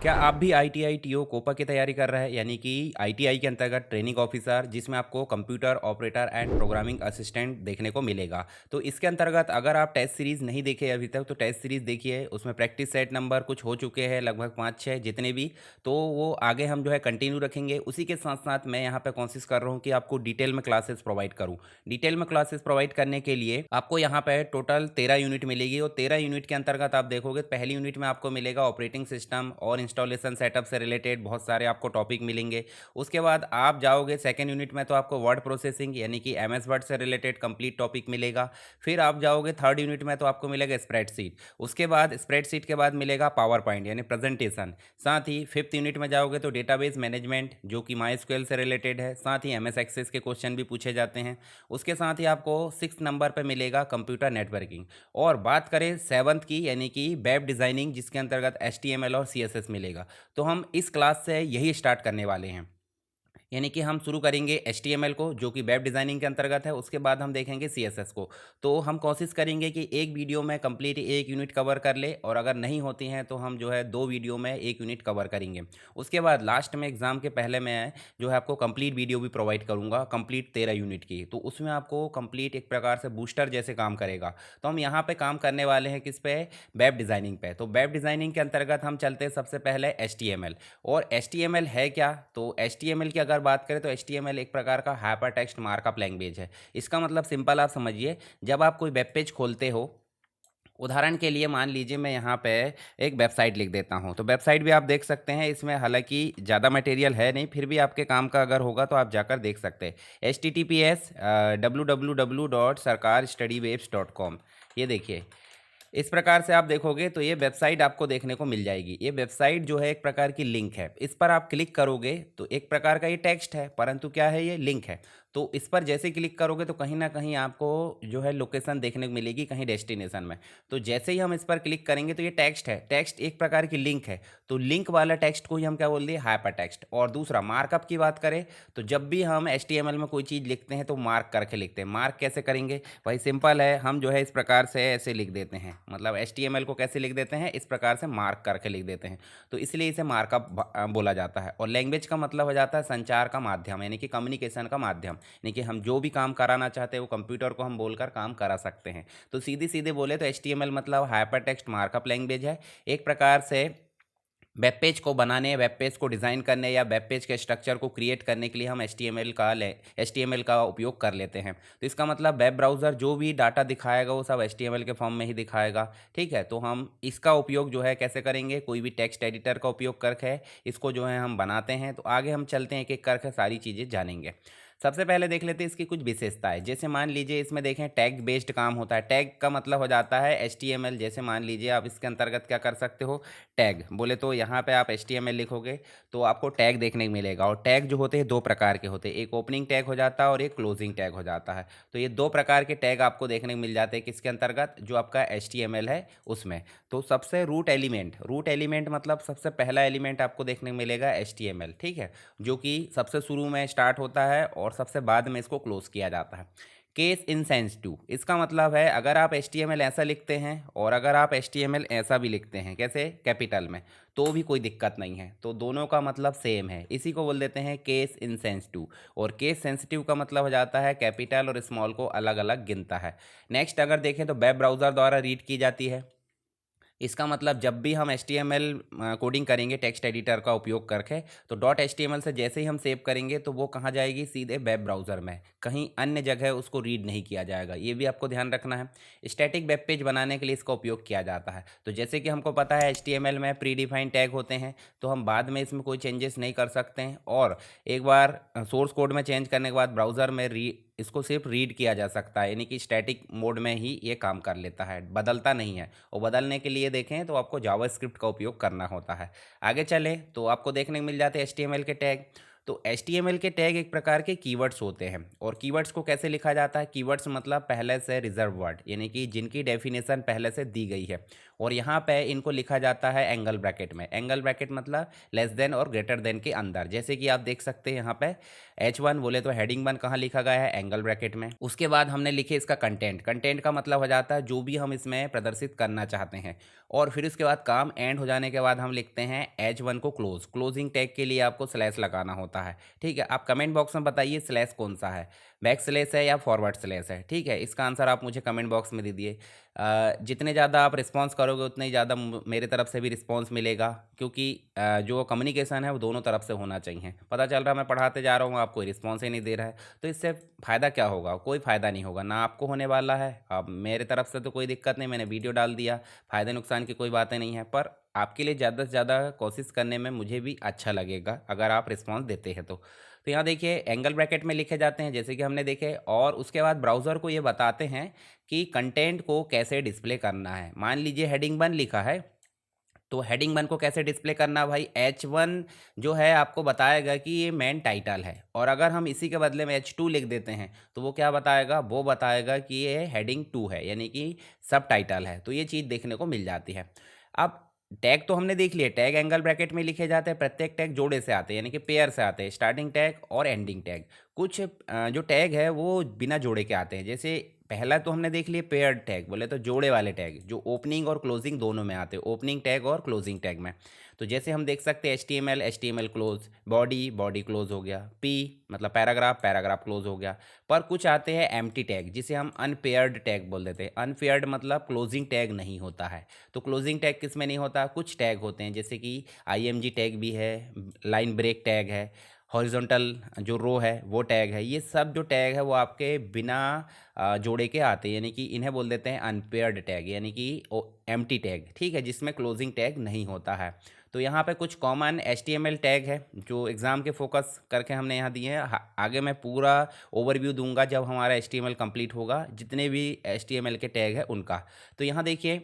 क्या आप भी आईटीआई टीओ कोपा की तैयारी कर रहे हैं यानी कि आईटीआई के अंतर्गत ट्रेनिंग ऑफिसर जिसमें आपको computer operator and programming assistant देखने को मिलेगा। तो इसके अंतर्गत अगर आप टेस्ट सीरीज़ नहीं देखे अभी तक तो टेस्ट सीरीज़ देखिए, उसमें प्रैक्टिस सेट नंबर कुछ हो चुके हैं लगभग 5-6 जितने भी। तो वो आगे हम जो है कंटिन्यू रखेंगे। उसी के साथ साथ मैं यहाँ पे कोशिश कर रहा हूँ कि आपको डिटेल में क्लासेस प्रोवाइड करूँ। डिटेल में क्लासेस प्रोवाइड करने के लिए आपको यहाँ पे टोटल 13 यूनिट मिलेगी और 13 यूनिट के अंतर्गत आप देखोगे पहली यूनिट में आपको मिलेगा ऑपरेटिंग सिस्टम और इंस्टॉलेशन सेटअप से रिलेटेड बहुत सारे आपको टॉपिक मिलेंगे। उसके बाद आप जाओगे सेकेंड यूनिट में तो आपको वर्ड प्रोसेसिंग यानी कि एमएस वर्ड से रिलेटेड कंप्लीट टॉपिक मिलेगा। फिर आप जाओगे थर्ड यूनिट में तो आपको मिलेगा स्प्रेडशीट। उसके बाद स्प्रेडशीट के बाद मिलेगा पावर पॉइंट यानी प्रेजेंटेशन। साथ ही फिफ्थ यूनिट में जाओगे तो डेटाबेस मैनेजमेंट जो कि माई स्क्वेल से रिलेटेड है। साथ ही एमएस एक्सेस के क्वेश्चन भी पूछे जाते हैं। उसके साथ ही आपको सिक्स नंबर पर मिलेगा कंप्यूटर नेटवर्किंग। और बात करें सेवन्थ की यानी कि वेब डिज़ाइनिंग जिसके अंतर्गत एचटीएमएल और सीएसएस मिलेगा। तो हम इस क्लास से यही स्टार्ट करने वाले हैं। यानी कि हम शुरू करेंगे एचटीएमएल को जो कि वेब डिज़ाइनिंग के अंतर्गत है, उसके बाद हम देखेंगे सीएसएस को। तो हम कोशिश करेंगे कि एक वीडियो में कंप्लीट एक यूनिट कवर कर ले और अगर नहीं होती हैं तो हम जो है दो वीडियो में एक यूनिट कवर करेंगे। उसके बाद लास्ट में एग्ज़ाम के पहले मैं जो है आपको कंप्लीट वीडियो भी प्रोवाइड करूँगा कंप्लीट 13 यूनिट की। तो उसमें आपको कंप्लीट एक प्रकार से बूस्टर जैसे काम करेगा। तो हम यहाँ पे काम करने वाले हैं किस पे? वेब डिज़ाइनिंग पे। तो वेब डिज़ाइनिंग के अंतर्गत हम चलते हैं सबसे पहले एचटीएमएल। और एचटीएमएल है क्या? तो एचटीएमएल की अगर बात करें तो एचटीएमएल एक प्रकार का हाइपर टेक्स्ट मार्कअप लैंग्वेज है। इसका मतलब सिंपल आप समझिए, जब आप कोई वेब पेज खोलते हो, उदाहरण के लिए मान लीजिए मैं यहाँ पे एक वेबसाइट लिख देता हूँ, तो वेबसाइट भी आप देख सकते हैं। इसमें हालांकि ज़्यादा मटेरियल है नहीं, फिर भी आपके काम का अगर होगा तो आप जाकर देख सकते हैं। https://www.sarkarstudywaves.com। ये देखिए, इस प्रकार से आप देखोगे तो ये वेबसाइट आपको देखने को मिल जाएगी। ये वेबसाइट जो है एक प्रकार की लिंक है। इस पर आप क्लिक करोगे तो एक प्रकार का ये टेक्स्ट है, परंतु क्या है, ये लिंक है। तो इस पर जैसे क्लिक करोगे तो कहीं ना कहीं आपको जो है लोकेशन देखने को मिलेगी कहीं डेस्टिनेशन में। तो जैसे ही हम इस पर क्लिक करेंगे तो ये टेक्स्ट है, टेक्स्ट एक प्रकार की लिंक है। तो लिंक वाला टेक्स्ट को ही हम क्या बोल दिए? Hyper text. और दूसरा मार्कअप की बात करें तो जब भी हम एचटीएमएल में कोई चीज़ लिखते हैं तो मार्क करके लिखते हैं। मार्क कैसे करेंगे भाई? सिंपल है, हम जो है इस प्रकार से ऐसे लिख देते हैं। मतलब एचटीएमएल को कैसे लिख देते हैं? इस प्रकार से मार्क करके लिख देते हैं। तो इसलिए इसे मार्कअप बोला जाता है। और लैंग्वेज का मतलब हो जाता है संचार का माध्यम यानी कि कम्युनिकेशन का माध्यम। यानी कि हम जो भी काम कराना चाहते हैं वो कंप्यूटर को हम बोलकर काम करा सकते हैं। तो सीधे सीधे बोले तो एचटीएमएल मतलब हाइपर टेक्स्ट मार्कअप लैंग्वेज है। एक प्रकार से वेब पेज को बनाने, वेब पेज को डिज़ाइन करने या वेब पेज के स्ट्रक्चर को क्रिएट करने के लिए हम एचटीएमएल का उपयोग कर लेते हैं। तो इसका मतलब वेब ब्राउज़र जो भी डाटा दिखाएगा वो सब एचटीएमएल के फॉर्म में ही दिखाएगा। ठीक है, तो हम इसका उपयोग जो है कैसे करेंगे? कोई भी टेक्स्ट एडिटर का उपयोग करके इसको जो है हम बनाते हैं। तो आगे हम चलते हैं, एक एक करके सारी चीज़ें जानेंगे। सबसे पहले देख लेते हैं इसकी कुछ विशेषताएं। जैसे मान लीजिए इसमें देखें टैग बेस्ड काम होता है। टैग का मतलब हो जाता है एचटीएमएल। जैसे मान लीजिए आप इसके अंतर्गत क्या कर सकते हो? टैग बोले तो यहाँ पे आप एचटीएमएल लिखोगे तो आपको टैग देखने को मिलेगा। और टैग जो होते हैं दो प्रकार के होते हैं, एक ओपनिंग टैग हो जाता है और एक क्लोजिंग टैग हो जाता है। तो ये दो प्रकार के टैग आपको देखने को मिल जाते हैं किसके अंतर्गत? जो आपका एचटीएमएल है उसमें। तो सबसे रूट एलिमेंट मतलब सबसे पहला एलिमेंट आपको देखने को मिलेगा एचटीएमएल। ठीक है, जो कि सबसे शुरू में स्टार्ट होता है और सबसे बाद में इसको क्लोज किया जाता है। केस इनसेंसिटिव इसका मतलब है अगर आप एचटीएमएल ऐसा लिखते हैं और अगर आप एचटीएमएल ऐसा भी लिखते हैं, कैसे? कैपिटल में, तो भी कोई दिक्कत नहीं है। तो दोनों का मतलब सेम है, इसी को बोल देते हैं केस इनसेंसिटिव। और केस सेंसिटिव का मतलब हो जाता है कैपिटल और स्मॉल को अलग अलग गिनता है। नेक्स्ट अगर देखें तो वेब ब्राउज़र द्वारा रीड की जाती है। इसका मतलब जब भी हम HTML कोडिंग करेंगे टेक्स्ट एडिटर का उपयोग करके, तो डॉट HTML से जैसे ही हम सेव करेंगे तो वो कहाँ जाएगी? सीधे वेब ब्राउज़र में, कहीं अन्य जगह उसको रीड नहीं किया जाएगा। ये भी आपको ध्यान रखना है। स्टैटिक वेब पेज बनाने के लिए इसका उपयोग किया जाता है। तो जैसे कि हमको पता है HTML में प्री डिफाइंड टैग होते हैं, तो हम बाद में इसमें कोई चेंजेस नहीं कर सकते हैं। और एक बार सोर्स कोड में चेंज करने के बाद ब्राउज़र में इसको सिर्फ रीड किया जा सकता है, यानी कि स्टैटिक मोड में ही ये काम कर लेता है, बदलता नहीं है। और बदलने के लिए देखें तो आपको जावास्क्रिप्ट का उपयोग करना होता है। आगे चले तो आपको देखने को मिल जाते हैं एचटीएमएल के टैग। तो एचटीएमएल के टैग एक प्रकार के कीवर्ड्स होते हैं। और कीवर्ड्स को कैसे लिखा जाता है? कीवर्ड्स मतलब पहले से रिजर्व वर्ड, यानी कि जिनकी डेफिनेशन पहले से दी गई है, और यहाँ पे इनको लिखा जाता है एंगल ब्रैकेट में। एंगल ब्रैकेट मतलब लेस देन और ग्रेटर देन के अंदर। जैसे कि आप देख सकते हैं यहाँ पे H1 बोले तो हेडिंग 1 कहाँ लिखा गया है, एंगल ब्रैकेट में। उसके बाद हमने लिखे इसका कंटेंट। कंटेंट का मतलब हो जाता है जो भी हम इसमें प्रदर्शित करना चाहते हैं। और फिर उसके बाद काम एंड हो जाने के बाद हम लिखते हैं H1 को क्लोज। क्लोजिंग टैग के लिए आपको स्लैश लगाना होता है। ठीक है, आप कमेंट बॉक्स में बताइए स्लैश कौन सा है, बैक स्लैश है या फॉरवर्ड स्लैश है। ठीक है, इसका आंसर आप मुझे कमेंट बॉक्स में दे दिए। जितने ज़्यादा आप रिस्पॉन्स करोगे उतने ही ज़्यादा मेरे तरफ से भी रिस्पॉन्स मिलेगा, क्योंकि जो कम्युनिकेशन है वो दोनों तरफ से होना चाहिए। पता चल रहा है मैं पढ़ाते जा रहा हूँ, आप कोई रिस्पॉन्स ही नहीं दे रहा है, तो इससे फ़ायदा क्या होगा? कोई फ़ायदा नहीं होगा, ना आपको होने वाला है। अब मेरे तरफ से तो कोई दिक्कत नहीं, मैंने वीडियो डाल दिया, फ़ायदे नुकसान की कोई बातें नहीं है, पर आपके लिए ज़्यादा से ज़्यादा कोशिश करने में मुझे भी अच्छा लगेगा अगर आप रिस्पॉन्स देते हैं तो यहाँ देखिए एंगल ब्रैकेट में लिखे जाते हैं जैसे कि हमने देखे, और उसके बाद ब्राउज़र को ये बताते हैं कि कंटेंट को कैसे डिस्प्ले करना है। मान लीजिए हेडिंग 1 लिखा है, तो हेडिंग 1 को कैसे डिस्प्ले करना है भाई, H1 जो है आपको बताएगा कि ये मेन टाइटल है, और अगर हम इसी के बदले में H2 लिख देते हैं तो वो क्या बताएगा, वो बताएगा कि ये हेडिंग 2 है, यानी कि सब टाइटल है। तो ये चीज़ देखने को मिल जाती है। अब टैग तो हमने देख लिए, टैग एंगल ब्रैकेट में लिखे जाते हैं, प्रत्येक टैग जोड़े से आते हैं, यानी कि पेयर से आते हैं, स्टार्टिंग टैग और एंडिंग टैग। कुछ जो टैग है वो बिना जोड़े के आते हैं, जैसे पहला तो हमने देख लिया पेयर्ड टैग, बोले तो जोड़े वाले टैग जो ओपनिंग और क्लोजिंग दोनों में आते हैं, ओपनिंग टैग और क्लोजिंग टैग में। तो जैसे हम देख सकते हैं HTML क्लोज, बॉडी क्लोज हो गया, P मतलब पैराग्राफ क्लोज हो गया। पर कुछ आते हैं एम्प्टी टैग जिसे हम अनपेयर्ड टैग बोल देते हैं। अनपेयर्ड मतलब क्लोजिंग टैग नहीं होता है। तो क्लोजिंग टैग किस में नहीं होता, कुछ टैग होते हैं जैसे कि IMG टैग भी है, लाइन ब्रेक टैग है, हॉरिजॉन्टल जो रो है वो टैग है। ये सब जो टैग है वो आपके बिना जोड़े के आते हैं, यानी कि इन्हें बोल देते हैं अनपेयर्ड टैग, यानी कि एम्प्टी टैग। ठीक है, जिसमें क्लोजिंग टैग नहीं होता है। तो यहाँ पे कुछ कॉमन HTML टैग है जो एग्ज़ाम के फोकस करके हमने यहाँ दिए हैं। आगे मैं पूरा ओवरव्यू दूंगा जब हमारा HTML कंप्लीट होगा, जितने भी HTML के टैग है उनका। तो यहाँ देखिए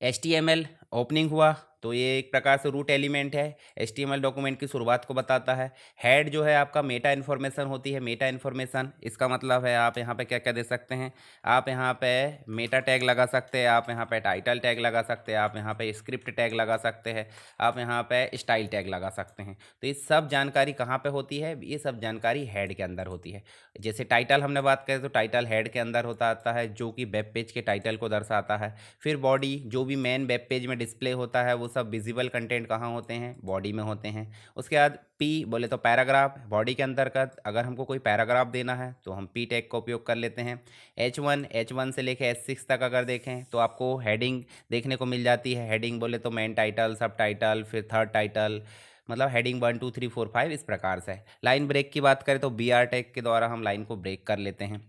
HTML ओपनिंग हुआ तो ये एक प्रकार से रूट एलिमेंट है, HTML डॉक्यूमेंट की शुरुआत को बताता है। हेड जो है आपका मेटा इन्फॉर्मेशन होती है, मेटा इन्फॉर्मेशन इसका मतलब है आप यहाँ पे क्या क्या दे सकते हैं, आप यहाँ पे मेटा टैग लगा सकते हैं, आप यहाँ पे टाइटल टैग लगा सकते हैं, आप यहाँ पे स्क्रिप्ट टैग लगा सकते हैं, आप यहाँ पे स्टाइल टैग लगा सकते हैं। तो ये सब जानकारी कहाँ पे होती है, ये सब जानकारी हेड के अंदर होती है। जैसे टाइटल हमने बात करें तो टाइटल हेड के अंदर होता आता है, जो कि वेब पेज के टाइटल को दर्शाता है। फिर बॉडी जो भी मेन वेब पेज में डिस्प्ले होता है वो सब विजिबल कंटेंट कहाँ होते हैं, बॉडी में होते हैं। उसके बाद P बोले तो पैराग्राफ, बॉडी के अंतर्गत अगर हमको कोई पैराग्राफ देना है तो हम P टैग का उपयोग कर लेते हैं। H1 से लेके H6 तक अगर देखें तो आपको हेडिंग देखने को मिल जाती है। हेडिंग बोले तो मेन टाइटल, सब टाइटल, फिर थर्ड टाइटल, मतलब हेडिंग 1 2 3 4 5 इस प्रकार से। लाइन ब्रेक की बात करें तो BR टैग के द्वारा हम लाइन को ब्रेक कर लेते हैं।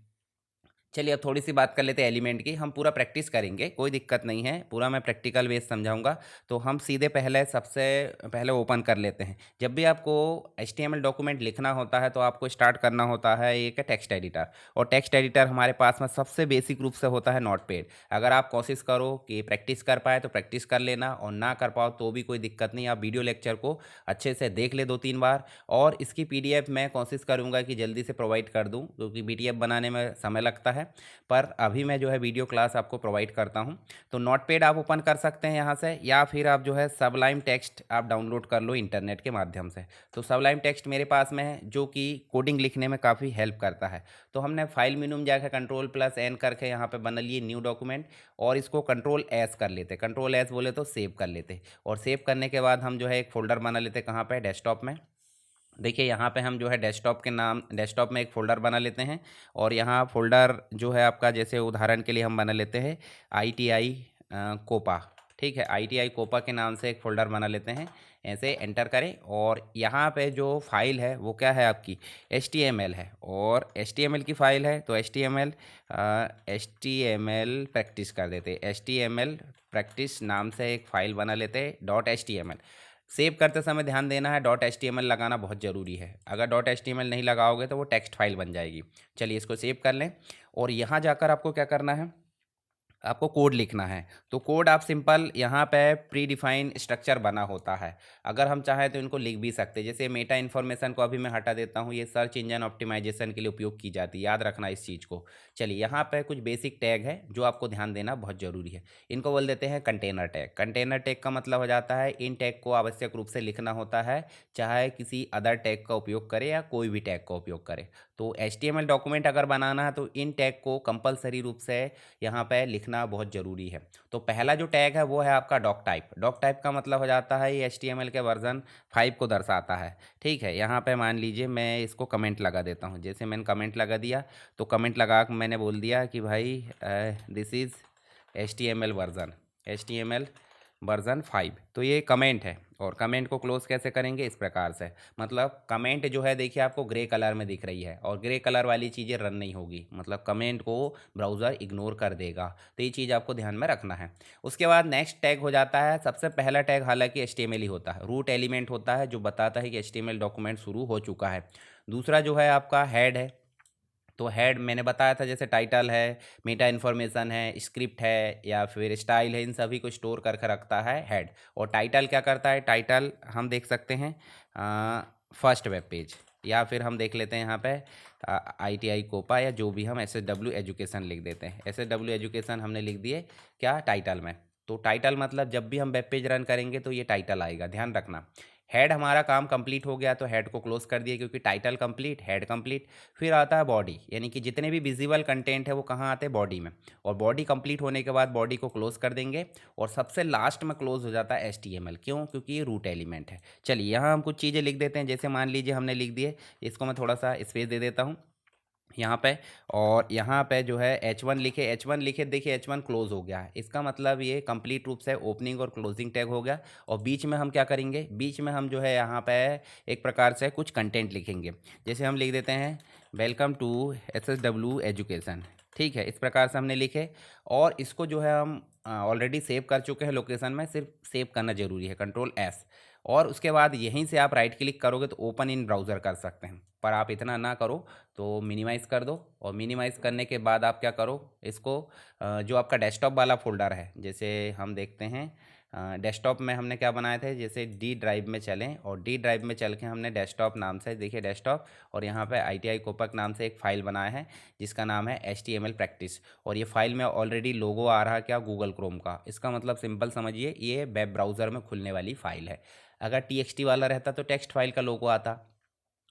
चलिए अब थोड़ी सी बात कर लेते हैं एलिमेंट की। हम पूरा प्रैक्टिस करेंगे, कोई दिक्कत नहीं है, पूरा मैं प्रैक्टिकल बेस समझाऊंगा। तो हम सीधे पहले सबसे पहले ओपन कर लेते हैं। जब भी आपको HTML डॉक्यूमेंट लिखना होता है तो आपको स्टार्ट करना होता है एक टेक्स्ट एडिटर, और टेक्स्ट एडिटर हमारे पास में सबसे बेसिक रूप से होता है नोटपैड। अगर आप कोशिश करो कि प्रैक्टिस कर पाए तो प्रैक्टिस कर लेना, और ना कर पाओ तो भी कोई दिक्कत नहीं, आप वीडियो लेक्चर को अच्छे से देख ले 2 3 बार। और इसकी PDF मैं कोशिश करूँगा कि जल्दी से प्रोवाइड कर दूँ, क्योंकि PDF बनाने में समय लगता है, पर अभी मैं जो है वीडियो क्लास आपको प्रोवाइड करता हूं। तो नोटपैड आप ओपन कर सकते हैं यहां से, या फिर आप जो है सबलाइम टेक्स्ट आप डाउनलोड कर लो इंटरनेट के माध्यम से। तो सबलाइम टेक्स्ट मेरे पास में है जो कि कोडिंग लिखने में काफ़ी हेल्प करता है। तो हमने फाइल मेनू में जाकर Ctrl+N करके यहाँ पे बना लिए न्यू डॉक्यूमेंट, और इसको Ctrl+S कर लेते। Ctrl+S बोले तो सेव कर लेते, और सेव करने के बाद हम जो है एक फोल्डर बना लेते, कहाँ पे, डेस्कटॉप में। देखिए यहाँ पे हम जो है डेस्कटॉप के नाम, डेस्कटॉप में एक फ़ोल्डर बना लेते हैं, और यहाँ फ़ोल्डर जो है आपका, जैसे उदाहरण के लिए हम बना लेते हैं ITI कोपा। ठीक है, ITI कोपा के नाम से एक फ़ोल्डर बना लेते हैं। ऐसे एंटर करें, और यहाँ पे जो फाइल है वो क्या है आपकी, HTML है, और HTML की फ़ाइल है तो HTML प्रैक्टिस कर देते, HTML प्रैक्टिस नाम से एक फ़ाइल बना लेते .html। सेव करते समय ध्यान देना है .html लगाना बहुत ज़रूरी है, अगर .html नहीं लगाओगे तो वो टेक्स्ट फाइल बन जाएगी। चलिए इसको सेव कर लें, और यहाँ जाकर आपको क्या करना है, आपको कोड लिखना है। तो कोड आप सिंपल यहाँ पे प्री डिफाइन स्ट्रक्चर बना होता है, अगर हम चाहें तो इनको लिख भी सकते हैं। जैसे मेटा इन्फॉर्मेशन को अभी मैं हटा देता हूँ, ये सर्च इंजन ऑप्टिमाइजेशन के लिए उपयोग की जाती है, याद रखना इस चीज़ को। चलिए, यहाँ पे कुछ बेसिक टैग है जो आपको ध्यान देना बहुत ज़रूरी है। इनको बोल देते हैं कंटेनर टैग। कंटेनर टैग का मतलब हो जाता है इन टैग को आवश्यक रूप से लिखना होता है, चाहे किसी अदर टैग का उपयोग करे या कोई भी टैग का उपयोग करे। तो HTML डॉक्यूमेंट अगर बनाना है तो इन टैग को कंपलसरी रूप से यहाँ पे लिखना बहुत ज़रूरी है। तो पहला जो टैग है वो है आपका डॉक टाइप। डॉक टाइप का मतलब हो जाता है ये HTML के वर्जन 5 को दर्शाता है। ठीक है, यहाँ पे मान लीजिए मैं इसको कमेंट लगा देता हूँ। जैसे मैंने कमेंट लगा दिया, तो कमेंट लगा के मैंने बोल दिया कि भाई दिस इज़ HTML वर्जन 5। तो ये कमेंट है, और कमेंट को क्लोज कैसे करेंगे, इस प्रकार से। मतलब कमेंट जो है देखिए आपको ग्रे कलर में दिख रही है, और ग्रे कलर वाली चीज़ें रन नहीं होगी, मतलब कमेंट को ब्राउज़र इग्नोर कर देगा। तो ये चीज़ आपको ध्यान में रखना है। उसके बाद नेक्स्ट टैग हो जाता है, सबसे पहला टैग हालांकि HTML ही होता है, रूट एलिमेंट होता है जो बताता है कि HTML डॉक्यूमेंट शुरू हो चुका है। दूसरा जो है आपका हेड है। तो हेड मैंने बताया था, जैसे टाइटल है, मेटा इन्फॉर्मेशन है, स्क्रिप्ट है या फिर स्टाइल है, इन सभी को स्टोर करके रखता है हेड। और टाइटल क्या करता है, टाइटल हम देख सकते हैं फर्स्ट वेब पेज, या फिर हम देख लेते हैं यहाँ पे ITI कोपा, या जो भी हम SSW एजुकेशन लिख देते हैं। SSW एजुकेशन हमने लिख दिए क्या, टाइटल में। तो टाइटल मतलब जब भी हम वेब पेज रन करेंगे तो ये टाइटल आएगा, ध्यान रखना। हेड हमारा काम कंप्लीट हो गया तो हेड को क्लोज कर दिए, क्योंकि टाइटल कंप्लीट, हेड कंप्लीट। फिर आता है बॉडी, यानी कि जितने भी विजिबल कंटेंट है वो कहाँ आते हैं, बॉडी में। और बॉडी कंप्लीट होने के बाद बॉडी को क्लोज कर देंगे, और सबसे लास्ट में क्लोज हो जाता है HTML। क्यों, क्योंकि ये रूट एलिमेंट है। चलिए, यहाँ हम कुछ चीज़ें लिख देते हैं। जैसे मान लीजिए हमने लिख दिए, इसको मैं थोड़ा सा स्पेस दे देता हूँ यहाँ पे। और यहाँ पे जो है H1 लिखे, H1 लिखे, देखिए H1 क्लोज हो गया है, इसका मतलब ये कंप्लीट रूप से ओपनिंग और क्लोजिंग टैग हो गया। और बीच में हम क्या करेंगे, बीच में हम जो है यहाँ पे एक प्रकार से कुछ कंटेंट लिखेंगे। जैसे हम लिख देते हैं वेलकम टू SSW एजुकेशन। ठीक है, इस प्रकार से हमने लिखे। और इसको जो है हम ऑलरेडी सेव कर चुके हैं लोकेशन में, सिर्फ सेव करना जरूरी है, Ctrl+S। और उसके बाद यहीं से आप राइट क्लिक करोगे तो ओपन इन ब्राउज़र कर सकते हैं, पर आप इतना ना करो, तो मिनिमाइज़ कर दो। और मिनिमाइज़ करने के बाद आप क्या करो, इसको जो आपका डेस्कटॉप वाला फ़ोल्डर है, जैसे हम देखते हैं डेस्कटॉप में हमने क्या बनाए थे, जैसे डी ड्राइव में चलें, और डी ड्राइव में चल के हमने डेस्कटॉप नाम से, देखिए डेस्कटॉप, और यहाँ पे ITI कोपक नाम से एक फ़ाइल बनाया है जिसका नाम है HTML प्रैक्टिस। और ये फाइल में ऑलरेडी लोगो आ रहा है क्या, गूगल क्रोम का। इसका मतलब सिंपल समझिए, ये वेब ब्राउज़र में खुलने वाली फ़ाइल है। अगर TXT वाला रहता तो टेक्स्ट फाइल का लोगो आता।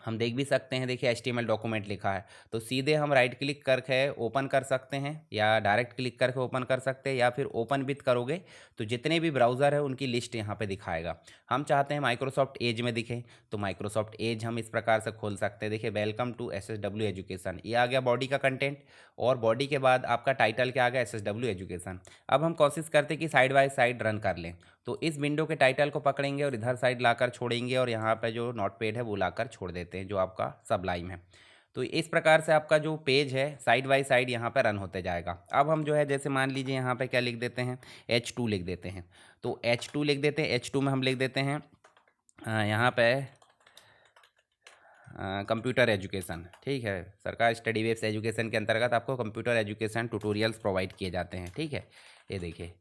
हम देख भी सकते हैं, देखिए HTML डॉक्यूमेंट लिखा है, तो सीधे हम राइट क्लिक करके ओपन कर सकते हैं, या डायरेक्ट क्लिक करके ओपन कर सकते हैं, या फिर ओपन विथ करोगे तो जितने भी ब्राउज़र है उनकी लिस्ट यहाँ पे दिखाएगा। हम चाहते हैं माइक्रोसॉफ्ट एज में दिखे, तो माइक्रोसॉफ्ट एज हम इस प्रकार से खोल सकते हैं। देखिए वेलकम टू SSW एजुकेशन, ये आ गया बॉडी का कंटेंट। और बॉडी के बाद आपका टाइटल क्या आ गया, SSW एजुकेशन। अब हम कोशिश करते हैं कि साइड बाय साइड रन कर लें, तो इस विंडो के टाइटल को पकड़ेंगे और इधर साइड लाकर छोड़ेंगे, और यहाँ पे जो नोटपैड है वो लाकर छोड़ देते हैं, जो आपका सबलाइम है। तो इस प्रकार से आपका जो पेज है साइड बाय साइड यहाँ पे रन होते जाएगा। अब हम जो है, जैसे मान लीजिए यहाँ पे क्या लिख देते हैं, H2 लिख देते हैं। तो H2 लिख देते हैं, H2 में हम लिख देते हैं यहाँ पे कंप्यूटर एजुकेशन। ठीक है, सरकार स्टडी वेब्स एजुकेशन के अंतर्गत आपको कंप्यूटर एजुकेशन ट्यूटोरियल्स प्रोवाइड किए जाते हैं। ठीक है, ये देखिए।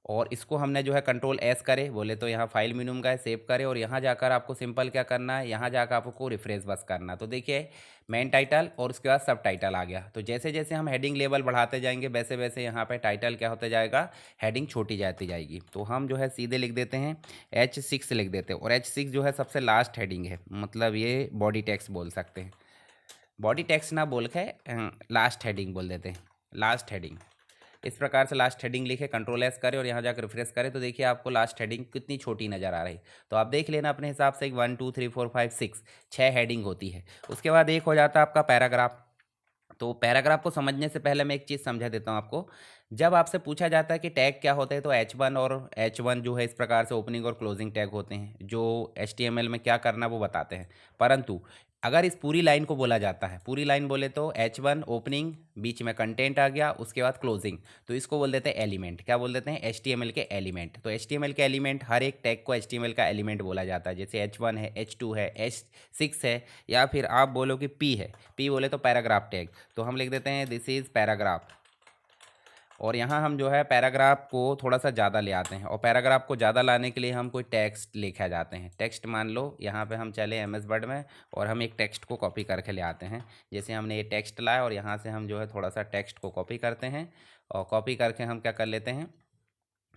और इसको हमने जो है Ctrl+S करे, बोले तो यहाँ फाइल मेनू में गए, सेव करे, और यहाँ जाकर आपको सिंपल क्या करना है, यहाँ जाकर आपको रिफ्रेश बस करना। तो देखिए मेन टाइटल और उसके बाद सब टाइटल आ गया। तो जैसे जैसे हम हेडिंग लेवल बढ़ाते जाएंगे वैसे वैसे यहाँ पे टाइटल क्या होता जाएगा, हेडिंग छोटी जाती जाएगी। तो हम जो है सीधे लिख देते हैं H6 लिख देते हैं, और H6 जो है सबसे लास्ट हेडिंग है, मतलब ये बॉडी टेक्स्ट बोल सकते हैं। बॉडी टेक्स्ट ना बोल के लास्ट हेडिंग बोल देते हैं, लास्ट हेडिंग। इस प्रकार से लास्ट हेडिंग लिखे, Ctrl+S करें और यहाँ जाकर रिफ्रेश करें, तो देखिए आपको लास्ट हेडिंग कितनी छोटी नज़र आ रही। तो आप देख लेना अपने हिसाब से, 1 2 3 4 5 6 छः हेडिंग होती है। उसके बाद एक हो जाता है आपका पैराग्राफ। तो पैराग्राफ को समझने से पहले मैं एक चीज़ समझा देता हूँ आपको। जब आपसे पूछा जाता है कि टैग क्या होते हैं, तो H1 और H1 जो है इस प्रकार से ओपनिंग और क्लोजिंग टैग होते हैं, जो HTML में क्या करना वो बताते हैं। परंतु अगर इस पूरी लाइन को बोला जाता है, पूरी लाइन बोले तो H1 ओपनिंग, बीच में कंटेंट आ गया, उसके बाद क्लोजिंग, तो इसको बोल देते हैं एलिमेंट। क्या बोल देते हैं, HTML के एलिमेंट। तो HTML के एलिमेंट, हर एक टैग को HTML का एलिमेंट बोला जाता है। जैसे H1 है, H2 है, H6 है, या फिर आप बोलो कि P है, P बोले तो पैराग्राफ टैग। तो हम लिख देते हैं दिस इज़ पैराग्राफ। और यहाँ हम जो है पैराग्राफ को थोड़ा सा ज़्यादा ले आते हैं, और पैराग्राफ को ज़्यादा लाने के लिए हम कोई टेक्स्ट लिखा जाते हैं। टेक्स्ट मान लो यहाँ पे हम चले MS वर्ड में और हम एक टेक्स्ट को कॉपी करके ले आते हैं। जैसे हमने ये टेक्स्ट लाया और यहाँ से हम जो है थोड़ा सा टेक्स्ट को कॉपी करते हैं, और कॉपी करके हम क्या कर लेते हैं,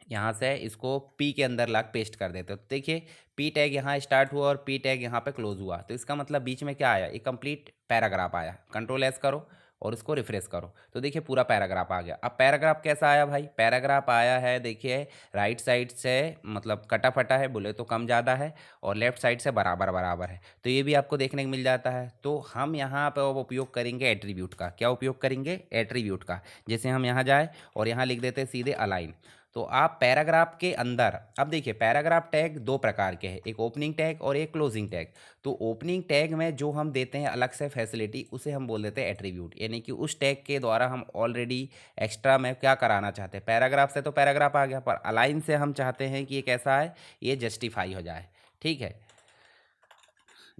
यहाँ से इसको पी के अंदर ला पेस्ट कर देते हो। तो देखिए पी टैग यहाँ स्टार्ट हुआ और पी टैग यहाँ पे क्लोज हुआ, तो इसका मतलब बीच में क्या आया, एक कंप्लीट पैराग्राफ आया। कंट्रोल S करो और उसको रिफ्रेश करो, तो देखिए पूरा पैराग्राफ आ गया। अब पैराग्राफ कैसा आया भाई, पैराग्राफ आया है देखिए राइट साइड से मतलब कटा फटा है, बोले तो कम ज़्यादा है, और लेफ्ट साइड से बराबर बराबर है, तो ये भी आपको देखने को मिल जाता है। तो हम यहाँ पर उपयोग करेंगे एट्रीब्यूट का। क्या उपयोग करेंगे, एट्रीब्यूट का। जैसे हम यहाँ जाए और यहाँ लिख देते हैं सीधे अलाइन। तो आप पैराग्राफ के अंदर, अब देखिए पैराग्राफ टैग दो प्रकार के हैं, एक ओपनिंग टैग और एक क्लोजिंग टैग। तो ओपनिंग टैग में जो हम देते हैं अलग से फैसिलिटी, उसे हम बोल देते हैं एट्रीब्यूट, यानी कि उस टैग के द्वारा हम ऑलरेडी एक्स्ट्रा में क्या कराना चाहते हैं। पैराग्राफ से तो पैराग्राफ आ गया, पर अलाइन से हम चाहते हैं कि ये कैसा है, ये जस्टिफाई हो जाए। ठीक है,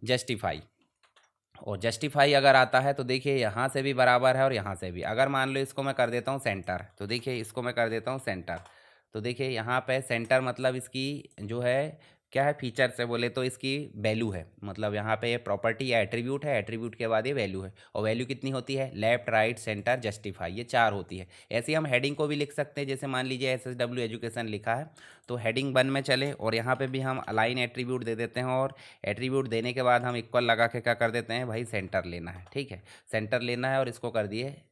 जस्टिफाई। और जस्टिफाई अगर आता है तो देखिए यहाँ से भी बराबर है और यहाँ से भी। अगर मान लो इसको मैं कर देता हूँ सेंटर, तो देखिए इसको मैं कर देता हूँ सेंटर, तो देखिए यहाँ पे सेंटर मतलब इसकी जो है क्या है, फीचर से बोले तो इसकी वैल्यू है। मतलब यहाँ पे ये प्रॉपर्टी या एट्रीब्यूट है, एट्रीब्यूट के बाद ये वैल्यू है, और वैल्यू कितनी होती है, लेफ्ट राइट सेंटर जस्टिफाई, ये 4 होती है। ऐसे ही हम हेडिंग को भी लिख सकते हैं। जैसे मान लीजिए SSW एजुकेशन लिखा है, तो हेडिंग 1 में चले और यहाँ पे भी हम अलाइन एट्रीब्यूट दे देते हैं, और एट्रीब्यूट देने के बाद हम इक्वल लगा के क्या कर देते हैं भाई, सेंटर लेना है। ठीक है, सेंटर लेना है और इसको कर दिए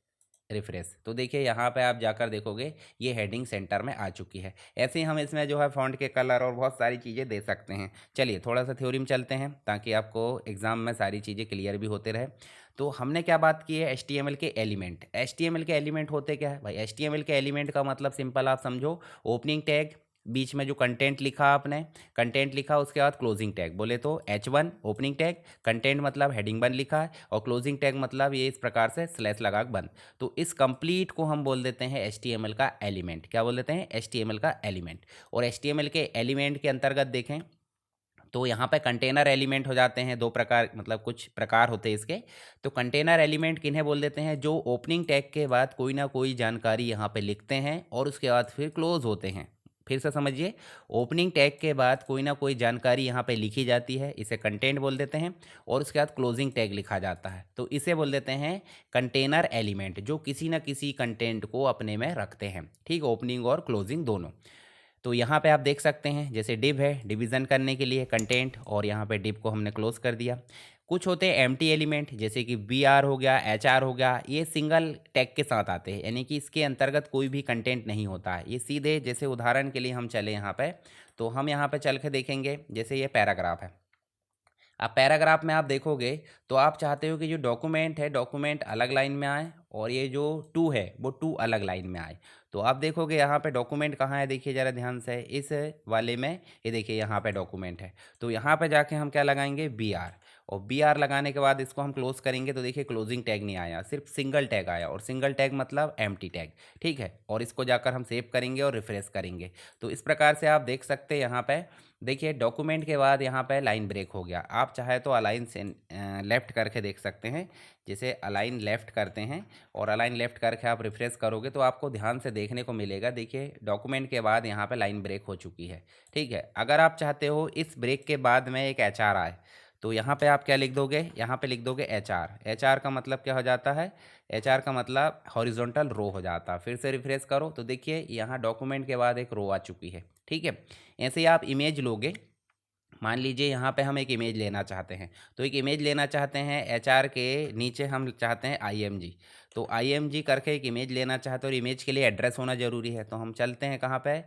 रिफ्रेश। तो देखिए यहाँ पे आप जाकर देखोगे ये हेडिंग सेंटर में आ चुकी है। ऐसे ही हम इसमें जो है फॉन्ट के कलर और बहुत सारी चीज़ें दे सकते हैं। चलिए थोड़ा सा थ्योरी में चलते हैं ताकि आपको एग्जाम में सारी चीज़ें क्लियर भी होते रहे। तो हमने क्या बात की है, HTML के एलिमेंट। HTML के एलिमेंट होते क्या है भाई, HTML के एलिमेंट का मतलब सिंपल आप समझो, ओपनिंग टैग, बीच में जो कंटेंट लिखा आपने, कंटेंट लिखा, उसके बाद क्लोजिंग टैग, बोले तो H1 ओपनिंग टैग, कंटेंट मतलब हेडिंग 1 लिखा है, और क्लोजिंग टैग मतलब ये इस प्रकार से स्लैश लगा के बंद। तो इस कंप्लीट को हम बोल देते हैं HTML का एलिमेंट। क्या बोल देते हैं, HTML का एलिमेंट। और HTML के एलिमेंट के अंतर्गत देखें तो यहाँ पे कंटेनर एलिमेंट हो जाते हैं, दो प्रकार, मतलब कुछ प्रकार होते हैं इसके। तो कंटेनर एलिमेंट किन्हें बोल देते हैं, जो ओपनिंग टैग के बाद कोई ना कोई जानकारी यहाँ पे लिखते हैं और उसके बाद फिर क्लोज होते हैं। फिर से समझिए, ओपनिंग टैग के बाद कोई ना कोई जानकारी यहाँ पे लिखी जाती है, इसे कंटेंट बोल देते हैं, और उसके बाद क्लोजिंग टैग लिखा जाता है, तो इसे बोल देते हैं कंटेनर एलिमेंट, जो किसी ना किसी कंटेंट को अपने में रखते हैं। ठीक, ओपनिंग और क्लोजिंग दोनों। तो यहाँ पे आप देख सकते हैं जैसे डिव है, डिवीज़न करने के लिए कंटेंट, और यहाँ पे डिव को हमने क्लोज कर दिया। कुछ होते हैं एम्प्टी एलिमेंट, जैसे कि BR हो गया, HR हो गया, ये सिंगल टैग के साथ आते हैं, यानी कि इसके अंतर्गत कोई भी कंटेंट नहीं होता है। ये सीधे, जैसे उदाहरण के लिए हम चले यहाँ पे, तो हम यहाँ पे चल के देखेंगे, जैसे ये पैराग्राफ है। अब पैराग्राफ में आप देखोगे तो आप चाहते हो कि जो डॉक्यूमेंट है, डॉक्यूमेंट अलग लाइन में आए, और ये जो टू है वो टू अलग लाइन में आए। तो आप देखोगे यहाँ पे डॉक्यूमेंट कहाँ है, देखिए ज़रा ध्यान से, इस वाले में, ये देखिए यहाँ पे डॉक्यूमेंट है। तो यहाँ पे जाके हम क्या लगाएंगे, BR, और BR लगाने के बाद इसको हम क्लोज करेंगे, तो देखिए क्लोजिंग टैग नहीं आया, सिर्फ सिंगल टैग आया, और सिंगल टैग मतलब एम्प्टी टैग। ठीक है, और इसको जाकर हम सेव करेंगे और रिफ्रेश करेंगे। तो इस प्रकार से आप देख सकते हैं यहाँ पे, देखिए डॉक्यूमेंट के बाद यहाँ पे लाइन ब्रेक हो गया। आप चाहे तो अलाइन से लेफ़्ट करके देख सकते हैं, जैसे अलाइन लेफ़्ट करते हैं, और अलाइन लेफ़्ट करके आप रिफ्रेश करोगे तो आपको ध्यान से देखने को मिलेगा, देखिए डॉक्यूमेंट के बाद यहाँ पे लाइन ब्रेक हो चुकी है। ठीक है, अगर आप चाहते हो इस ब्रेक के बाद में एक HR आए, तो यहाँ पे आप क्या लिख दोगे, यहाँ पे लिख दोगे HR। HR का मतलब क्या हो जाता है, HR का मतलब हॉरिजॉन्टल रो हो जाता है। फिर से रिफ्रेश करो तो देखिए यहाँ डॉक्यूमेंट के बाद एक रो आ चुकी है। ठीक है, ऐसे ही आप इमेज लोगे, मान लीजिए यहाँ पे हम एक इमेज लेना चाहते हैं, तो एक इमेज लेना चाहते हैं, HR के नीचे हम चाहते हैं IMG, तो IMG करके एक इमेज लेना चाहते हैं, और इमेज के लिए एड्रेस होना ज़रूरी है। तो हम चलते हैं कहाँ पे,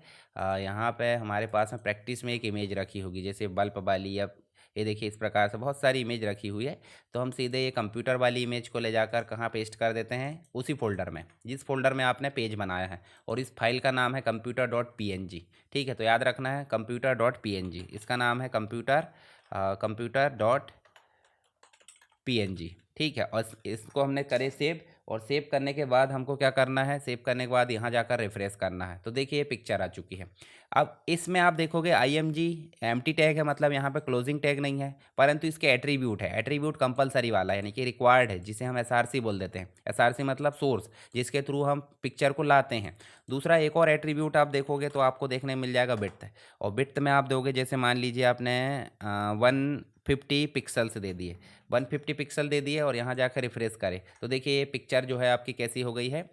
यहाँ पे हमारे पास में प्रैक्टिस में एक इमेज रखी होगी, जैसे बल्ब वाली, या ये देखिए इस प्रकार से बहुत सारी इमेज रखी हुई है। तो हम सीधे ये कंप्यूटर वाली इमेज को ले जाकर कहाँ पेस्ट कर देते हैं, उसी फोल्डर में जिस फोल्डर में आपने पेज बनाया है, और इस फाइल का नाम है computer.png। ठीक है, तो याद रखना है computer.png, इसका नाम है computer.png। ठीक है, और इसको हमने करे सेव, और सेव करने के बाद हमको क्या करना है, सेव करने के बाद यहाँ जाकर रिफ्रेश करना है। तो देखिए ये पिक्चर आ चुकी है। अब इसमें आप देखोगे IMG एम्प्टी टैग है, मतलब यहाँ पे क्लोजिंग टैग नहीं है, परंतु इसके एट्रीब्यूट है। एट्रीब्यूट कंपलसरी वाला है, यानी कि रिक्वायर्ड है, जिसे हम SRC बोल देते हैं। SRC मतलब सोर्स, जिसके थ्रू हम पिक्चर को लाते हैं। दूसरा एक और एट्रीब्यूट आप देखोगे तो आपको देखने मिल जाएगा विड्थ। और विड्थ में आप दोगे, जैसे मान लीजिए आपने 150 पिक्सल्स दे दिए, 150 पिक्सल दे दिए और यहाँ जाकर रिफ्रेश करें तो देखिए ये पिक्चर जो है आपकी कैसी हो गई है,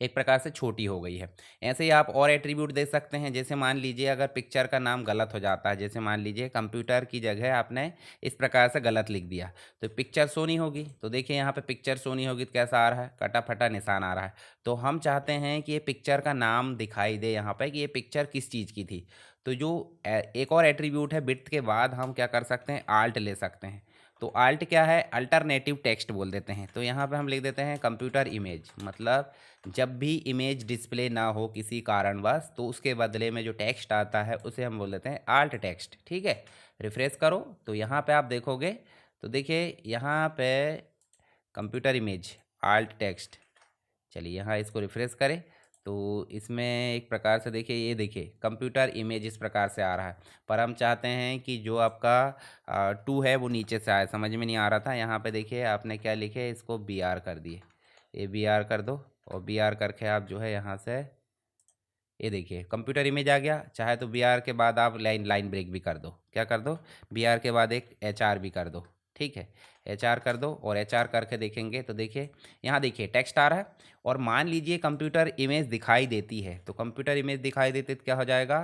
एक प्रकार से छोटी हो गई है। ऐसे ही आप और एट्रीब्यूट दे सकते हैं, जैसे मान लीजिए अगर पिक्चर का नाम गलत हो जाता है, जैसे मान लीजिए कंप्यूटर की जगह आपने इस प्रकार से गलत लिख दिया तो पिक्चर शो नहीं होगी। तो देखिए यहाँ पे पिक्चर शो नहीं होगी तो कैसा आ रहा है, कटा फटा निशान आ रहा है। तो हम चाहते हैं कि ये पिक्चर का नाम दिखाई दे यहाँ पे कि ये पिक्चर किस चीज़ की थी। तो जो एक और एट्रीब्यूट है विड्थ के बाद, हम क्या कर सकते हैं, आल्ट ले सकते हैं। तो आल्ट क्या है, अल्टरनेटिव टेक्स्ट बोल देते हैं। तो यहाँ पे हम लिख देते हैं कंप्यूटर इमेज, मतलब जब भी इमेज डिस्प्ले ना हो किसी कारणवश तो उसके बदले में जो टेक्स्ट आता है उसे हम बोल देते हैं आल्ट टेक्स्ट। ठीक है, रिफ्रेश करो तो यहाँ पे आप देखोगे तो देखिए यहाँ पे कंप्यूटर इमेज आल्ट टेक्स्ट। चलिए यहाँ इसको रिफ्रेश करें तो इसमें एक प्रकार से देखिए, ये देखिए कंप्यूटर इमेज इस प्रकार से आ रहा है। पर हम चाहते हैं कि जो आपका 2 है वो नीचे से आए, समझ में नहीं आ रहा था। यहाँ पे देखिए आपने क्या लिखे, इसको BR कर दिए, ये BR कर दो और BR करके आप जो है यहाँ से ये देखिए कंप्यूटर इमेज आ गया। चाहे तो BR के बाद आप लाइन ब्रेक भी कर दो, क्या कर दो, BR के बाद एक HR भी कर दो। ठीक है, HR कर दो और HR करके देखेंगे तो देखिए यहाँ देखिए टेक्स्ट आ रहा है। और मान लीजिए कंप्यूटर इमेज दिखाई देती है, तो कंप्यूटर इमेज दिखाई देती तो क्या हो जाएगा,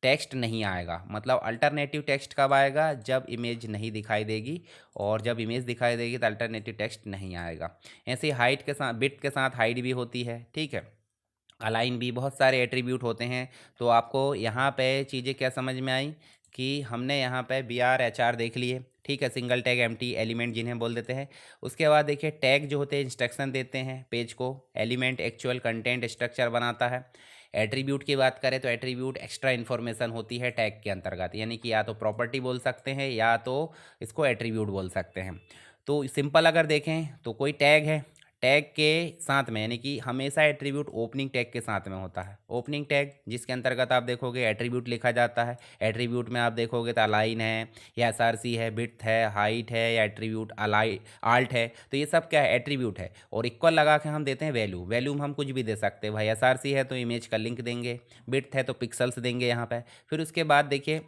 टेक्स्ट नहीं आएगा। मतलब अल्टरनेटिव टेक्स्ट कब आएगा, जब इमेज नहीं दिखाई देगी, और जब इमेज दिखाई देगी तो अल्टरनेटिव टेक्स्ट नहीं आएगा। ऐसे हाइट के साथ, बिट के साथ हाइट भी होती है। ठीक है, अलाइन भी, बहुत सारे एट्रीब्यूट होते हैं। तो आपको यहाँ पे चीज़ें क्या समझ में आई कि हमने यहाँ पे BR HR देख लिए। ठीक है, सिंगल टैग एम्प्टी एलिमेंट जिन्हें बोल देते हैं। उसके बाद देखिए टैग जो होते हैं इंस्ट्रक्शन देते हैं पेज को, एलिमेंट एक्चुअल कंटेंट स्ट्रक्चर बनाता है। एट्रीब्यूट की बात करें तो एट्रीब्यूट एक्स्ट्रा इन्फॉर्मेशन होती है टैग के अंतर्गत, यानी कि या तो प्रॉपर्टी बोल सकते हैं या तो इसको एट्रीब्यूट बोल सकते हैं। तो सिंपल अगर देखें तो कोई टैग है, टैग के साथ में, यानी कि हमेशा एट्रीब्यूट ओपनिंग टैग के साथ में होता है। ओपनिंग टैग जिसके अंतर्गत आप देखोगे एट्रीब्यूट लिखा जाता है। एट्रीब्यूट में आप देखोगे तो अलाइन है या SRC है, विड्थ है, हाइट है, या एट्रीब्यूट अलाई आल्ट है। तो ये सब क्या है, एट्रीब्यूट है। और इक्वल लगा के हम देते हैं वैल्यू। वैल्यू में हम कुछ भी दे सकते हैं भाई, SRC है तो इमेज का लिंक देंगे, विड्थ है तो पिक्सल्स देंगे यहाँ पे। फिर उसके बाद देखिए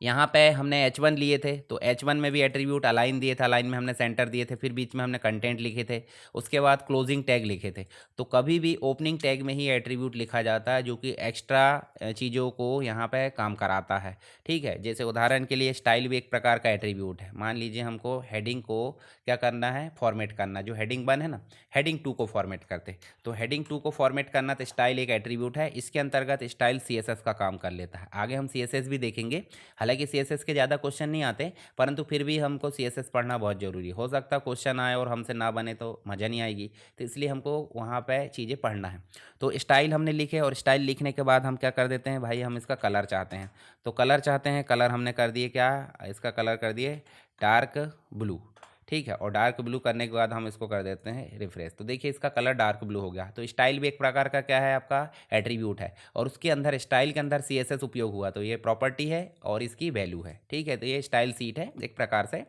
यहाँ पे हमने H1 लिए थे तो H1 में भी एट्रीब्यूट अलाइन दिए थे, अलाइन में हमने सेंटर दिए थे, फिर बीच में हमने कंटेंट लिखे थे, उसके बाद क्लोजिंग टैग लिखे थे। तो कभी भी ओपनिंग टैग में ही एट्रीब्यूट लिखा जाता है, जो कि एक्स्ट्रा चीज़ों को यहाँ पे काम कराता है। ठीक है, जैसे उदाहरण के लिए स्टाइल भी एक प्रकार का एट्रीब्यूट है। मान लीजिए हमको हेडिंग को क्या करना है, फॉर्मेट करना। जो हेडिंग 1 है ना, हेडिंग 2 को फॉर्मेट करते, तो हेडिंग 2 को फॉर्मेट करना तो स्टाइल एक एट्रीब्यूट है। इसके अंतर्गत स्टाइल CSS का काम कर लेता है। आगे हम CSS भी देखेंगे। हालांकि CSS के ज़्यादा क्वेश्चन नहीं आते, परंतु फिर भी हमको CSS पढ़ना बहुत ज़रूरी हो सकता है। क्वेश्चन आए और हमसे ना बने तो मज़ा नहीं आएगी, तो इसलिए हमको वहाँ पे चीज़ें पढ़ना है। तो स्टाइल हमने लिखे, और स्टाइल लिखने के बाद हम क्या कर देते हैं भाई, हम इसका कलर चाहते हैं। तो कलर चाहते हैं, कलर हमने कर दिए क्या, इसका कलर कर दिए डार्क ब्लू। ठीक है, और डार्क ब्लू करने के बाद हम इसको कर देते हैं रिफ्रेश। तो देखिए इसका कलर डार्क ब्लू हो गया। तो स्टाइल भी एक प्रकार का क्या है, आपका एट्रीब्यूट है, और उसके अंदर स्टाइल के अंदर CSS उपयोग हुआ, तो ये प्रॉपर्टी है और इसकी वैल्यू है। ठीक है, तो ये स्टाइल सीट है एक प्रकार से।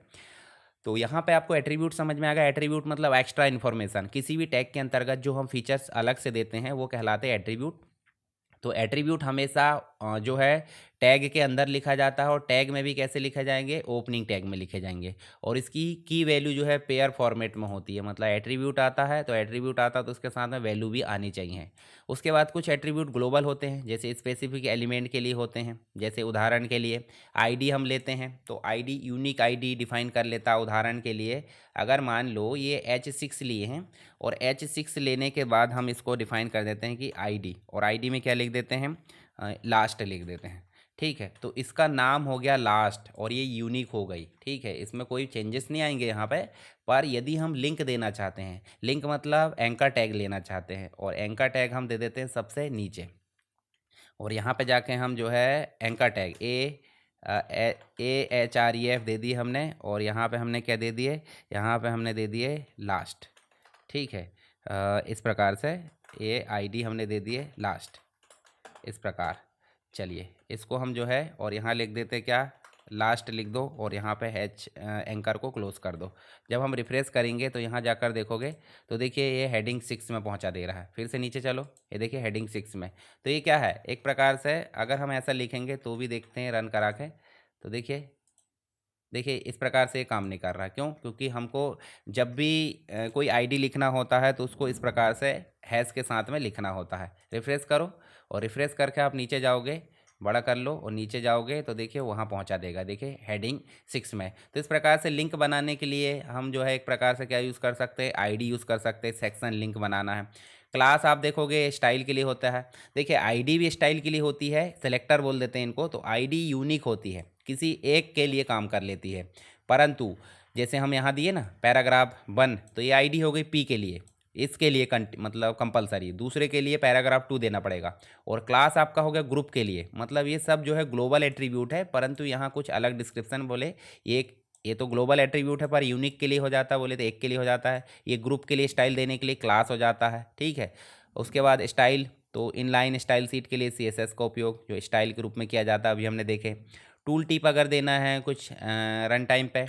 तो यहाँ पे आपको एट्रीब्यूट समझ में आ गया। एट्रीब्यूट मतलब एक्स्ट्रा इन्फॉर्मेशन, किसी भी टैग के अंतर्गत जो हम फीचर्स अलग से देते हैं वो कहलाते हैं एट्रीब्यूट। तो एट्रीब्यूट हमेशा जो है टैग के अंदर लिखा जाता है, और टैग में भी कैसे लिखे जाएंगे, ओपनिंग टैग में लिखे जाएंगे। और इसकी की वैल्यू जो है पेयर फॉर्मेट में होती है। मतलब एट्रीब्यूट आता है तो एट्रीब्यूट आता है तो उसके साथ में वैल्यू भी आनी चाहिए। उसके बाद कुछ एट्रीब्यूट ग्लोबल होते हैं, जैसे स्पेसिफिक एलिमेंट के लिए होते हैं। जैसे उदाहरण के लिए आईडी हम लेते हैं, तो आईडी यूनिक आईडी डिफाइन कर लेता है। उदाहरण के लिए अगर मान लो ये H6 लिए हैं, और H6 लेने के बाद हम इसको डिफाइन कर देते हैं कि आईडी, और आईडी में क्या लिख देते हैं, लास्ट लिख देते हैं। ठीक है, तो इसका नाम हो गया लास्ट, और ये यूनिक हो गई। ठीक है, इसमें कोई चेंजेस नहीं आएंगे यहाँ पे। पर यदि हम लिंक देना चाहते हैं, लिंक मतलब एंकर टैग लेना चाहते हैं, और एंकर टैग हम दे देते हैं सबसे नीचे। और यहाँ पे जाके हम जो है एंकर टैग AHREF दे दिए हमने, और यहाँ पे हमने क्या दे दिए, यहाँ पे हमने दे दिए लास्ट। ठीक है। इस प्रकार से ये आईडी हमने दे दिए लास्ट, इस प्रकार। चलिए इसको हम जो है और यहाँ लिख देते क्या, लास्ट लिख दो और यहाँ पे एंकर को क्लोज कर दो। जब हम रिफ्रेश करेंगे तो यहाँ जाकर देखोगे तो देखिए ये हेडिंग 6 में पहुँचा दे रहा है। फिर से नीचे चलो, ये देखिए हेडिंग 6 में। तो ये क्या है, एक प्रकार से अगर हम ऐसा लिखेंगे तो भी देखते हैं रन करा के, तो देखिए देखिए इस प्रकार से ये काम नहीं कर रहा। क्यों? क्योंकि हमको जब भी कोई आईडी लिखना होता है तो उसको इस प्रकार से हैश के साथ में लिखना होता है। रिफ्रेश करो और रिफ्रेश करके आप नीचे जाओगे, बड़ा कर लो और नीचे जाओगे तो देखिए वहाँ पहुँचा देगा, देखिए हेडिंग 6 में। तो इस प्रकार से लिंक बनाने के लिए हम जो है एक प्रकार से क्या यूज़ कर सकते हैं, आईडी यूज़ कर सकते हैं। सेक्शन लिंक बनाना है। क्लास आप देखोगे स्टाइल के लिए होता है। देखिए आईडी भी स्टाइल के लिए होती है, सेलेक्टर बोल देते हैं इनको। तो आईडी यूनिक होती है, किसी एक के लिए काम कर लेती है। परंतु जैसे हम यहाँ दिए ना पैराग्राफ 1, तो ये आईडी हो गई पी के लिए, इसके लिए मतलब कंपलसरी। दूसरे के लिए पैराग्राफ 2 देना पड़ेगा। और क्लास आपका हो गया ग्रुप के लिए। मतलब ये सब जो है ग्लोबल एट्रीब्यूट है, परंतु यहाँ कुछ अलग डिस्क्रिप्शन बोले। ये तो ग्लोबल एट्रीब्यूट है पर यूनिक के लिए हो जाता है, बोले तो एक के लिए हो जाता है। ये ग्रुप के लिए स्टाइल देने के लिए क्लास हो जाता है। ठीक है। उसके बाद स्टाइल, तो इनलाइन स्टाइल सीट के लिए CSS का उपयोग जो स्टाइल के रूप में किया जाता है, अभी हमने देखे। टूल टिप अगर देना है कुछ रन टाइम पे,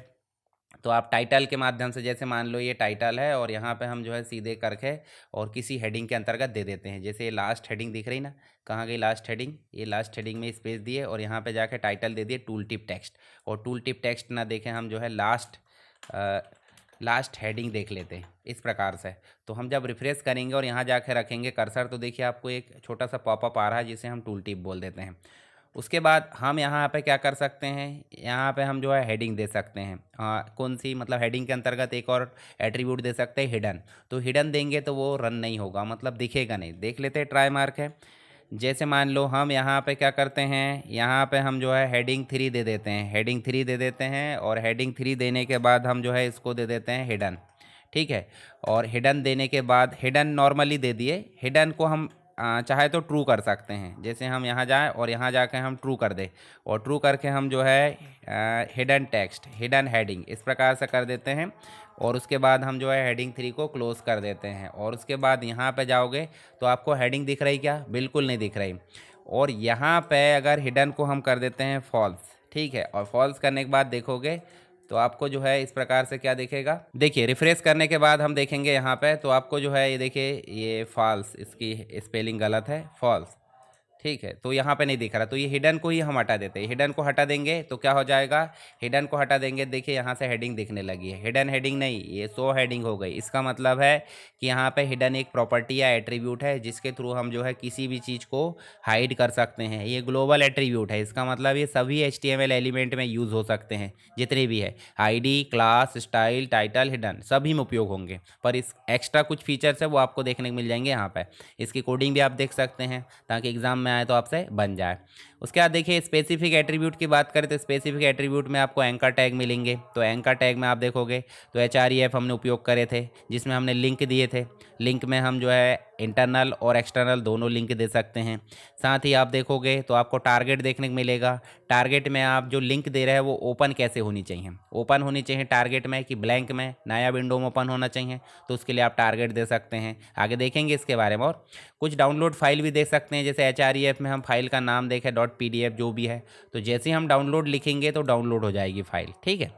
तो आप टाइटल के माध्यम से, जैसे मान लो ये टाइटल है और यहाँ पे हम जो है सीधे करके और किसी हेडिंग के अंतर्गत दे देते हैं। जैसे ये लास्ट हेडिंग दिख रही ना, कहाँ गई लास्ट हेडिंग, ये लास्ट हेडिंग में स्पेस दिए और यहाँ पे जाके टाइटल दे दिए टूल टिप टेक्स्ट। और टूल टिप टेक्स्ट ना देखें, हम जो है लास्ट हेडिंग देख लेते हैं इस प्रकार से। तो हम जब रिफ्रेश करेंगे और यहाँ जाके रखेंगे कर्सर, तो देखिए आपको एक छोटा सा पॉपअप आ रहा है जिसे हम टूल टिप बोल देते हैं। उसके बाद हम यहाँ पे क्या कर सकते हैं, यहाँ पे हम जो है हेडिंग दे सकते हैं। कौन सी, मतलब हेडिंग के अंतर्गत एक और एट्रीब्यूट दे सकते हैं, हिडन। तो हिडन देंगे तो वो रन नहीं होगा, मतलब दिखेगा नहीं। देख लेते हैं, ट्राई मार्क है। जैसे मान लो हम यहाँ पे क्या करते हैं, यहाँ पे हम जो है हेडिंग 3 दे देते हैं, हेडिंग 3 दे देते हैं। और हेडिंग 3 देने के बाद हम जो है इसको दे देते हैं हिडन। ठीक है। और हिडन देने के बाद, हिडन नॉर्मली दे दिए, हिडन को हम चाहे तो ट्रू कर सकते हैं। जैसे हम यहाँ जाएं और यहाँ जाके हम ट्रू कर दें, और ट्रू करके हम जो है हिडन टेक्स्ट, हिडन हेडिंग इस प्रकार से कर देते हैं। और उसके बाद हम जो है हेडिंग 3 को क्लोज कर देते हैं। और उसके बाद यहाँ पे जाओगे तो आपको हेडिंग दिख रही क्या, बिल्कुल नहीं दिख रही। और यहाँ पे अगर हिडन को हम कर देते हैं फॉल्स, ठीक है। और फॉल्स करने के बाद देखोगे तो आपको जो है इस प्रकार से क्या दिखेगा, देखिए रिफ्रेश करने के बाद हम देखेंगे यहाँ पे, तो आपको जो है ये देखिए ये फॉल्स, इसकी स्पेलिंग गलत है, फॉल्स। ठीक है। तो यहाँ पे नहीं दिख रहा, तो ये हिडन को ही हम हटा देते हैं। हिडन को हटा देंगे तो क्या हो जाएगा, हिडन को हटा देंगे, देखिए यहाँ से हेडिंग दिखने लगी है। हिडन हेडिंग नहीं, ये शो हेडिंग हो गई। इसका मतलब है कि यहाँ पे हिडन एक प्रॉपर्टी या एट्रीब्यूट है जिसके थ्रू हम जो है किसी भी चीज़ को हाइड कर सकते हैं। ये ग्लोबल एट्रीब्यूट है, इसका मतलब ये सभी HTML एलिमेंट में यूज़ हो सकते हैं, जितने भी है। ID, class, style, title, hidden सभी में उपयोग होंगे। पर इस एक्स्ट्रा कुछ फीचर्स है वो आपको देखने को मिल जाएंगे यहाँ पे। इसकी कोडिंग भी आप देख सकते हैं ताकि एग्जाम में आए तो आपसे बन जाए। उसके बाद देखिए स्पेसिफिक एट्रीब्यूट की बात करें तो स्पेसिफिक एट्रीब्यूट में आपको एंकर टैग मिलेंगे। तो एंकर टैग में आप देखोगे तो HREF हमने उपयोग करे थे, जिसमें हमने लिंक दिए थे। लिंक में हम जो है इंटरनल और एक्सटर्नल दोनों लिंक दे सकते हैं। साथ ही आप देखोगे तो आपको टारगेट देखने को मिलेगा। टारगेट में आप जो लिंक दे रहे हैं वो ओपन कैसे होनी चाहिए, ओपन होनी चाहिए टारगेट में कि ब्लैंक में, नया विंडो में ओपन होना चाहिए। तो उसके लिए आप टारगेट दे सकते हैं, आगे देखेंगे इसके बारे में। और कुछ डाउनलोड फाइल भी दे सकते हैं, जैसे HREF में हम फाइल का नाम देखें .pdf जो भी है, तो जैसे ही हम डाउनलोड लिखेंगे तो डाउनलोड हो जाएगी फाइल। ठीक है।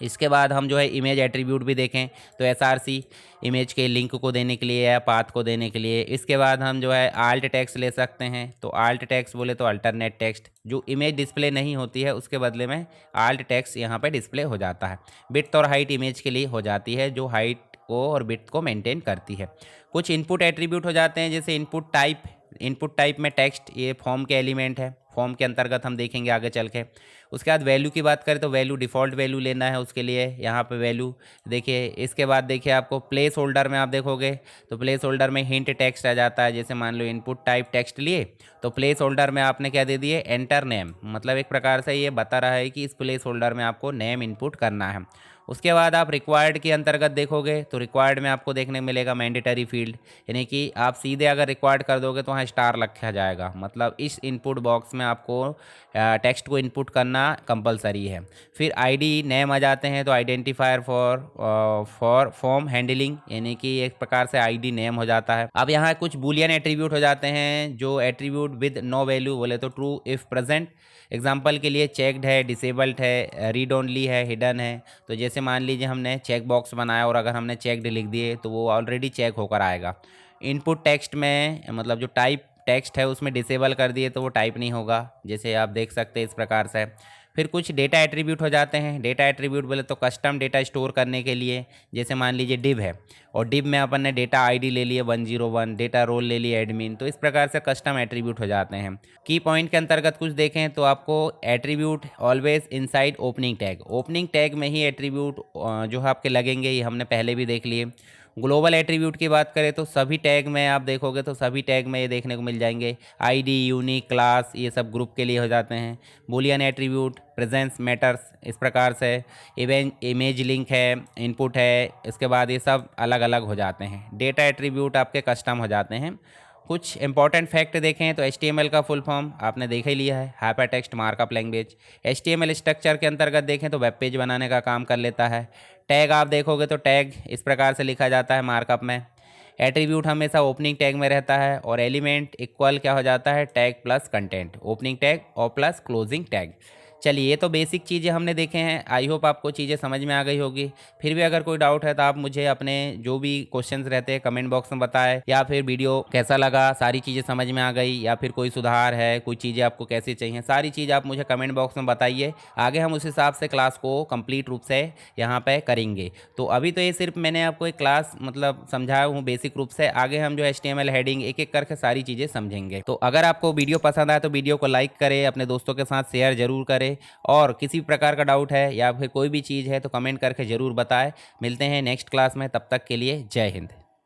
इसके बाद हम जो है इमेज एट्रीब्यूट भी देखें तो SRC इमेज के लिंक को देने के लिए या पाथ को देने के लिए। इसके बाद हम जो है आल्ट टेक्स्ट ले सकते हैं। तो आल्ट टेक्स्ट बोले तो अल्टरनेट टेक्स्ट, जो इमेज डिस्प्ले नहीं होती है उसके बदले में आल्ट टेक्स्ट यहाँ पे डिस्प्ले हो जाता है। विड्थ और हाइट इमेज के लिए हो जाती है, जो हाइट को और विड्थ को मेंटेन करती है। कुछ इनपुट एट्रीब्यूट हो जाते हैं, जैसे इनपुट टाइप। इनपुट टाइप में टेक्स्ट, ये फॉर्म के एलिमेंट है, फॉर्म के अंतर्गत हम देखेंगे आगे चल के। उसके बाद वैल्यू की बात करें तो वैल्यू डिफ़ॉल्ट वैल्यू लेना है, उसके लिए यहाँ पे वैल्यू देखिए। इसके बाद देखिए आपको प्लेस होल्डर में आप देखोगे तो प्लेस होल्डर में हिंट टेक्स्ट आ जाता है। जैसे मान लो इनपुट टाइप टेक्स्ट लिए तो प्लेस होल्डर में आपने क्या दे दिए, एंटर नेम। मतलब एक प्रकार से ये बता रहा है कि इस प्लेस होल्डर में आपको नेम इनपुट करना है। उसके बाद आप रिक्वायर्ड के अंतर्गत देखोगे तो रिक्वायर्ड में आपको देखने को मिलेगा मैंडेटरी फील्ड, यानी कि आप सीधे अगर रिक्वायर्ड कर दोगे तो वहाँ स्टार रखा जाएगा, मतलब इस इनपुट बॉक्स में आपको टेक्स्ट को इनपुट करना कंपलसरी है। फिर आईडी नेम आ जाते हैं, तो आइडेंटिफायर फॉर फॉर्म हैंडलिंग, यानी कि एक प्रकार से आईडी नेम हो जाता है। अब यहाँ कुछ बूलियन एट्रीब्यूट हो जाते हैं, जो एट्रीब्यूट विद नो वैल्यू बोले तो ट्रू इफ़ प्रेजेंट। एग्जाम्पल के लिए चेक्ड है, डिसेबल्ड है, रीड ओनली है, हिडन है। तो जैसे मान लीजिए हमने चेक बॉक्स बनाया और अगर हमने चेक्ड लिख दिए तो वो ऑलरेडी चेक होकर आएगा। इनपुट टेक्स्ट में मतलब जो टाइप टेक्स्ट है उसमें डिसेबल कर दिए तो वो टाइप नहीं होगा, जैसे आप देख सकते हैं इस प्रकार से। फिर कुछ डेटा एट्रीब्यूट हो जाते हैं। डेटा एट्रीब्यूट बोले तो कस्टम डेटा स्टोर करने के लिए, जैसे मान लीजिए डिव है और डिव में अपन ने डेटा आईडी ले लिए 101, डेटा रोल ले लिए एडमिन, तो इस प्रकार से कस्टम एट्रीब्यूट हो जाते हैं। की पॉइंट के अंतर्गत कुछ देखें तो आपको attribute always inside opening tag, opening tag में ही एट्रीब्यूट जो है आपके लगेंगे, ये हमने पहले भी देख लिए। ग्लोबल एट्रीब्यूट की बात करें तो सभी टैग में आप देखोगे तो सभी टैग में ये देखने को मिल जाएंगे, आईडी, यूनिक, क्लास, ये सब ग्रुप के लिए हो जाते हैं। बूलियन एट्रीब्यूट प्रेजेंस मैटर्स, इस प्रकार से इमेज लिंक है, इनपुट है, इसके बाद ये सब अलग अलग हो जाते हैं। डेटा एट्रीब्यूट आपके कस्टम हो जाते हैं। कुछ इंपॉर्टेंट फैक्ट देखें तो HTML का फुल फॉर्म आपने देख ही लिया है, hyper text markup language. HTML structure के अंतर्गत देखें तो वेब पेज बनाने का काम कर लेता है। टैग आप देखोगे तो टैग इस प्रकार से लिखा जाता है मार्कअप में। एट्रीब्यूट हमेशा ओपनिंग टैग में रहता है और एलिमेंट इक्वल क्या हो जाता है, tag plus content, opening tag और प्लस क्लोजिंग टैग। चलिए, ये तो बेसिक चीज़ें हमने देखे हैं। आई होप आपको चीज़ें समझ में आ गई होगी। फिर भी अगर कोई डाउट है तो आप मुझे अपने जो भी क्वेश्चंस रहते हैं कमेंट बॉक्स में बताएं, या फिर वीडियो कैसा लगा, सारी चीज़ें समझ में आ गई, या फिर कोई सुधार है, कोई चीज़ें आपको कैसी चाहिए, सारी चीज़ आप मुझे कमेंट बॉक्स में बताइए। आगे हम उस हिसाब से क्लास को कंप्लीट रूप से यहाँ पे करेंगे। तो अभी तो ये सिर्फ मैंने आपको एक क्लास मतलब समझाया हूँ बेसिक रूप से, आगे हम जो HTML हेडिंग एक एक करके सारी चीज़ें समझेंगे। तो अगर आपको वीडियो पसंद आए तो वीडियो को लाइक करें, अपने दोस्तों के साथ शेयर जरूर करें, और किसी प्रकार का डाउट है या फिर कोई भी चीज़ है तो कमेंट करके ज़रूर बताएं। मिलते हैं नेक्स्ट क्लास में, तब तक के लिए जय हिंद।